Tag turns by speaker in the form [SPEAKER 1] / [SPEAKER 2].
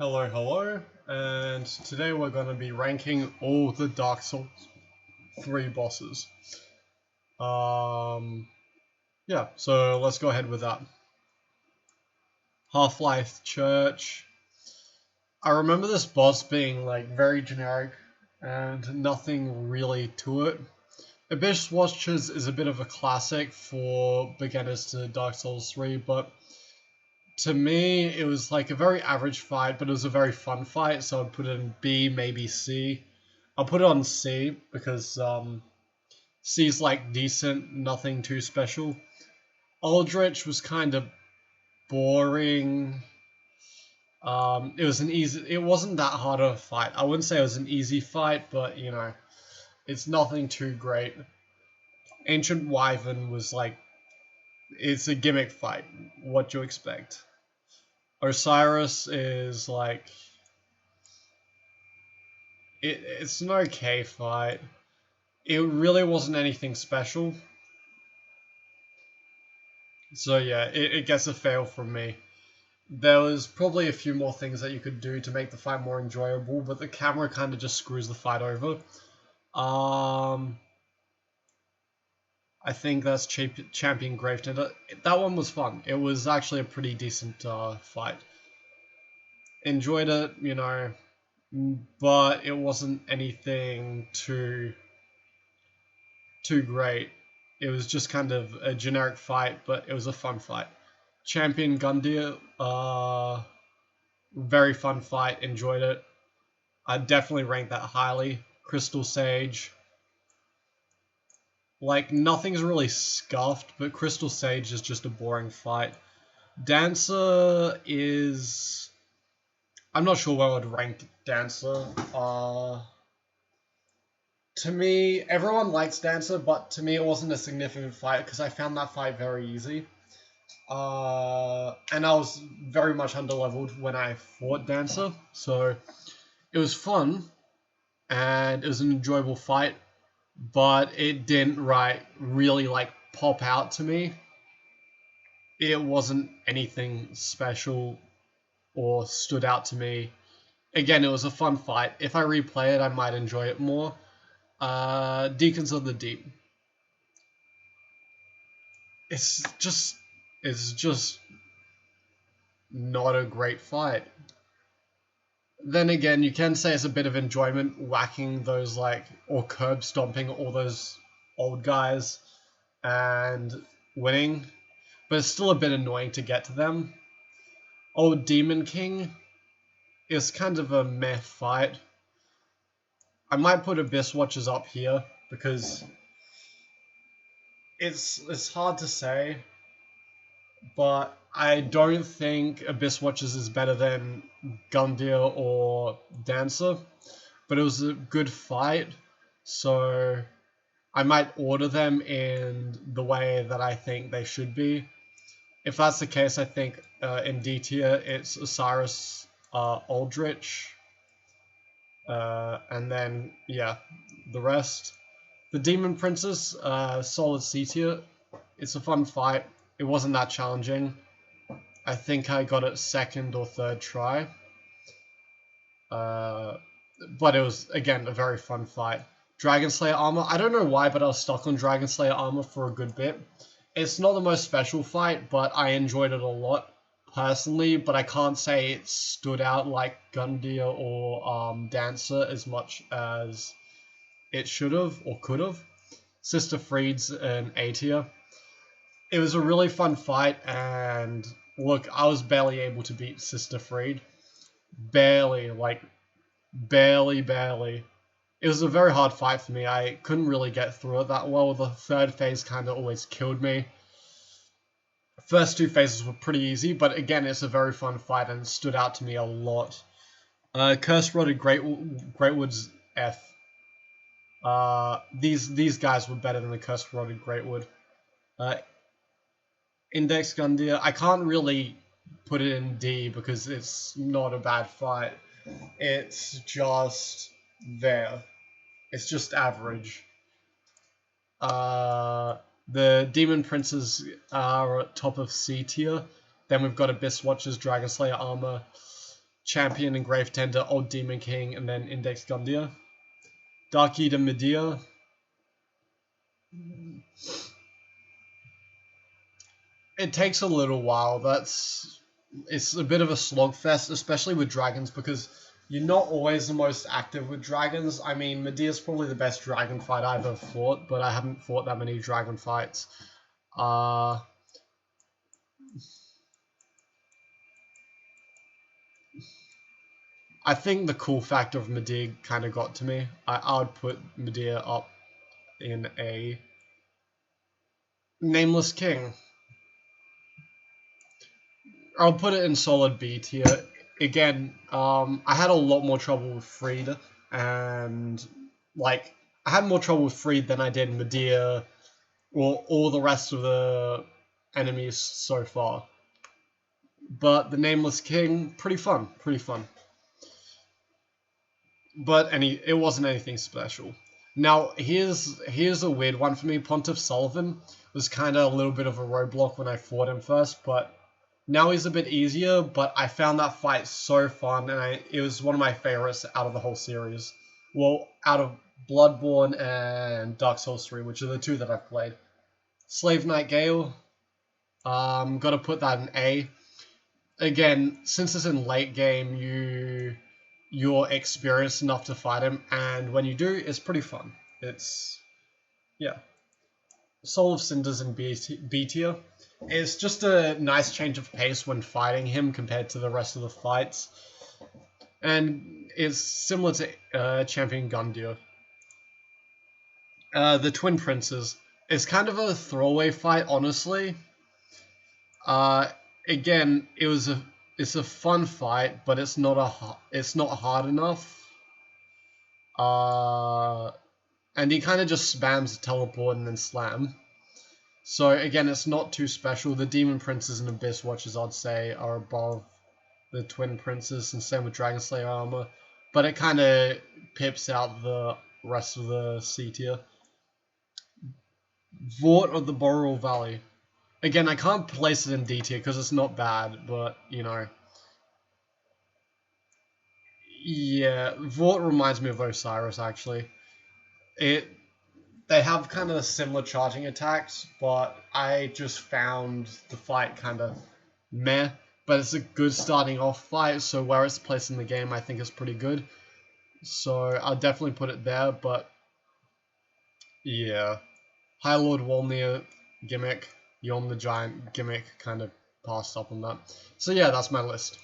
[SPEAKER 1] Hello, and today we're going to be ranking all the Dark Souls 3 bosses. Yeah, so let's go ahead with that. Half-Life Church. I remember this boss being like very generic and nothing really to it. Abyss Watchers is a bit of a classic for beginners to Dark Souls 3, but to me it was like a very average fight, but it was a very fun fight, so I'd put it in B, maybe C. I'll put it on C because C's like decent, nothing too special. Aldrich was kind of boring. It wasn't that hard of a fight. I wouldn't say it was an easy fight, but it's nothing too great. Ancient Wyvern was like, it's a gimmick fight. What do you expect? Osiris is like, it's an okay fight. It really wasn't anything special. So yeah, it gets a fail from me. There was probably a few more things that you could do to make the fight more enjoyable, but the camera kind of just screws the fight over. I think that's Champion Gravetender. That one was fun. It was actually a pretty decent fight. Enjoyed it, but it wasn't anything too great. It was just kind of a generic fight, but it was a fun fight. Champion Gundyr, very fun fight, enjoyed it. I'd definitely rank that highly. Crystal Sage, like nothing's really scuffed, but Crystal Sage is just a boring fight. Dancer is, I'm not sure where I would rank Dancer. To me, everyone likes Dancer, but to me it wasn't a significant fight because I found that fight very easy. And I was very much underleveled when I fought Dancer, so it was fun and it was an enjoyable fight, but it didn't really like pop out to me. It wasn't anything special or stood out to me. Again, it was a fun fight. If I replay it, I might enjoy it more. Deacons of the Deep. It's just not a great fight. Then again, you can say it's a bit of enjoyment whacking those or curb stomping all those old guys and winning, but it's still a bit annoying to get to them. Old Demon King is kind of a meh fight. I might put Abyss Watchers up here because it's hard to say, but I don't think Abyss Watchers is better than Gundyr or Dancer, but it was a good fight, so I might order them in the way that I think they should be. If that's the case, I think in D tier it's Osiris, Aldrich, and then yeah, the rest. The Demon Princess, solid C tier. It's a fun fight. It wasn't that challenging. I think I got it second or third try. But it was, again, a very fun fight. Dragon Slayer armor. I don't know why, but I was stuck on Dragon Slayer armor for a good bit. It's not the most special fight, but I enjoyed it a lot personally, but I can't say it stood out like Gundyr or Dancer as much as it should have or could have. Sister Freed's an A tier. It was a really fun fight, and look, I was barely able to beat Sister Freed. Barely. It was a very hard fight for me. I couldn't really get through it that well. The third phase kind of always killed me. First two phases were pretty easy, but again, it's a very fun fight and stood out to me a lot. Curse Rotted Greatwood's F. These guys were better than the Curse Rotted Greatwood. Index Gundyr, I can't really put it in D because it's not a bad fight. It's just there. It's just average. The Demon Princes are at top of C tier. Then we've got Abyss Watchers, Dragon Slayer armor. Champion and Grave Tender, Old Demon King, and then Index Gundyr. Dark Eater Medea. It takes a little while. It's a bit of a slogfest, especially with dragons, because you're not always the most active with dragons. I mean, Medea's probably the best dragon fight I've ever fought, but I haven't fought that many dragon fights. I think the cool factor of Medea kind of got to me. I would put Medea up in a Nameless King. I'll put it in solid B tier. Again, I had a lot more trouble with Freed, and like I had more trouble with Freed than I did Medea or all the rest of the enemies so far. But the Nameless King, pretty fun, pretty fun. But it wasn't anything special. Now here's a weird one for me. Pontiff Sullivan was kind of a little bit of a roadblock when I fought him first, but now he's a bit easier. But I found that fight so fun, and it was one of my favorites out of the whole series. Well, out of Bloodborne and Dark Souls 3, which are the two that I've played. Slave Knight Gale, gotta put that in A. Again, since it's in late game, you're experienced enough to fight him, and when you do, it's pretty fun. Yeah. Soul of Cinders in B tier. It's just a nice change of pace when fighting him compared to the rest of the fights, and it's similar to Champion Gundyr. The Twin Princes. It's kind of a throwaway fight, honestly. Again, it's a fun fight, but it's not hard enough. And he kind of just spams teleport and then slam. So again, it's not too special. The Demon Princes and Abyss Watchers, I'd say, are above the Twin Princes, and same with Dragon Slayer armor. But it kind of pips out the rest of the C tier. Vort of the Boreal Valley. Again, I can't place it in D tier because it's not bad, but, you know. Yeah, Vort reminds me of Osiris, actually. They have kind of similar charging attacks, but I just found the fight kind of meh. But it's a good starting off fight, so where it's placed in the game, I think is pretty good. So I'll definitely put it there, but yeah. High Lord Wolnir gimmick, Yom the Giant gimmick kind of passed up on that. So yeah, that's my list.